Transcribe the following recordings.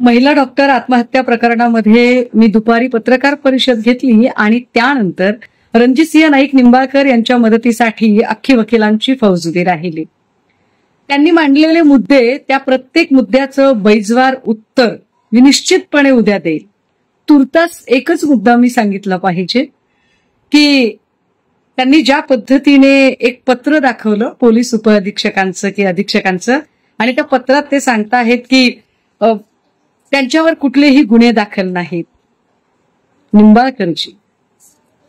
महिला डॉक्टर आत्महत्या प्रकरणामध्ये मी दुपारी पत्रकार परिषद घेतली आणि त्यानंतर रणजितसिंह नाईक निंबाळकर यांच्या मदतीसाठी अख्खी वकिलांची फौज उभी राहिली. त्यांनी मांडलेले मुद्दे, त्या प्रत्येक मुद्द्याचं बैजवार उत्तर मी निश्चितपणे उद्या देईल. तुर्तास एकच मुद्दा मी सांगितला पाहिजे की त्यांनी ज्या पद्धतीने एक पत्र दाखवलं पोलीस उपअधीक्षकांचं की अधीक्षकांचं, आणि त्या पत्रात ते सांगताहेत की त्यांच्यावर कुठलेही गुन्हे दाखल नाहीत. निंबाळकरजी,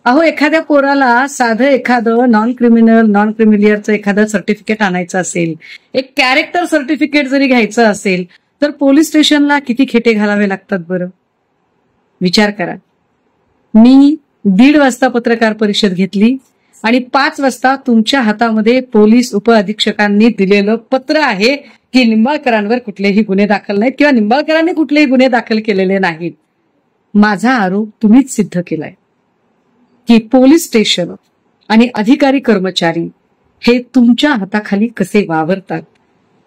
अहो एखाद्या पोराला साधं एखादं नॉन क्रिमिलियरचं एखादं सर्टिफिकेट आणायचं असेल, एक कॅरेक्टर सर्टिफिकेट जरी घ्यायचं असेल तर पोलीस स्टेशनला किती खेटे घालावे लागतात बरं. विचार करा. मी 1:30 वाजता पत्रकार परिषद घेतली आणि 5 वाजता तुमच्या हातामध्ये पोलीस उपअधीक्षकांनी दिलेलं पत्र आहे की निंबाळकरांवर कुठलेही गुन्हे दाखल नाहीत किंवा निंबाळकरांनी कुठलेही गुन्हे दाखल केलेले नाहीत. माझा आरोप तुम्हीच सिद्ध केलाय की पोलीस स्टेशन आणि अधिकारी कर्मचारी हे तुमच्या हाताखाली कसे वावरतात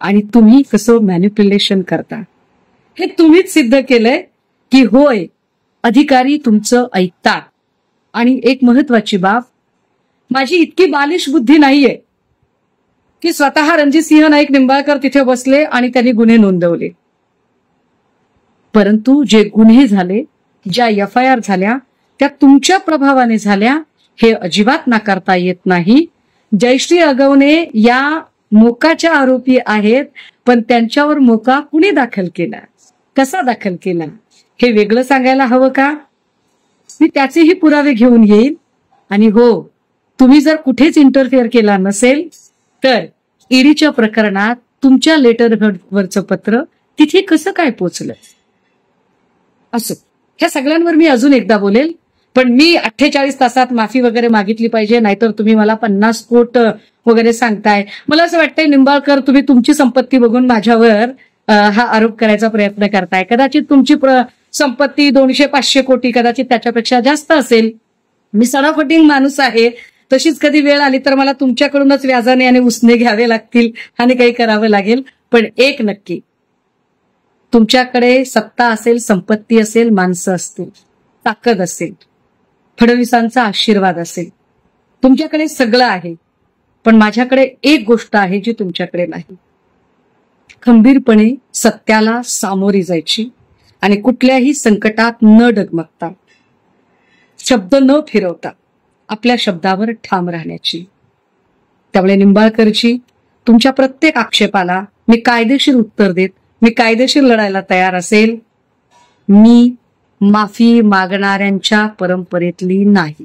आणि तुम्ही कसं मॅनिप्युलेशन करता हे तुम्हीच सिद्ध केलंय की होय अधिकारी तुमचं ऐकतात. आणि एक महत्वाची बाब, माझी इतकी बालिश बुद्धी नाहीये की स्वतः रणजितसिंह नाईक निंबाळकर तिथे बसले आणि त्यांनी गुन्हे नोंदवले, परंतु जे गुन्हे झाले, ज्या FIR झाल्या त्या तुमच्या प्रभावाने झाल्या हे अजिबात नाकारता येत नाही. जयश्री अगवणे या मोकाच्या आरोपी आहेत, पण त्यांच्यावर मोका कुणी दाखल केला, कसा दाखल केला हे वेगळं सांगायला हवं का? मी त्याचेही पुरावे घेऊन येईल. आणि हो, तुम्ही जर कुठेच इंटरफेअर केला नसेल तर ईडीच्या प्रकरणात तुमच्या लेटरवरचं पत्र तिथे कसं काय पोचलं असं ह्या सगळ्यांवर मी अजून एकदा बोलेल. पण मी 48 तासात माफी वगैरे मागितली पाहिजे, नाहीतर तुम्ही मला 50 कोट वगैरे सांगताय. मला असं वाटतंय निंबाळकर, तुम्ही तुमची संपत्ती बघून माझ्यावर हा आरोप करायचा प्रयत्न करताय. कदाचित तुमची संपत्ती 200-500 कोटी, कदाचित त्याच्यापेक्षा जास्त असेल. मी सडाफटिंग माणूस आहे, तशीच कधी वेळ आली तर मला तुमच्याकडूनच व्याजाने आणि उसने घ्यावे लागतील आणि काही करावं लागेल. पण एक नक्की, तुमच्याकडे सत्ता असेल, संपत्ती असेल, माणसं असतील, ताकद असेल, फडणवीसांचा आशीर्वाद असेल, तुमच्याकडे सगळं आहे. पण माझ्याकडे एक गोष्ट आहे जी तुमच्याकडे नाही. खंबीरपणे सत्याला सामोरी जायची आणि कुठल्याही संकटात न डगमगता, शब्द न फिरवता आपल्या शब्दावर ठाम राहण्याची. त्यामुळे निंबाळकरजी, तुमच्या प्रत्येक आक्षेपाला मी कायदेशीर उत्तर देत, मी कायदेशीर लढायला तयार असेल. मी माफी मागणाऱ्यांच्या परंपरेतली नाही.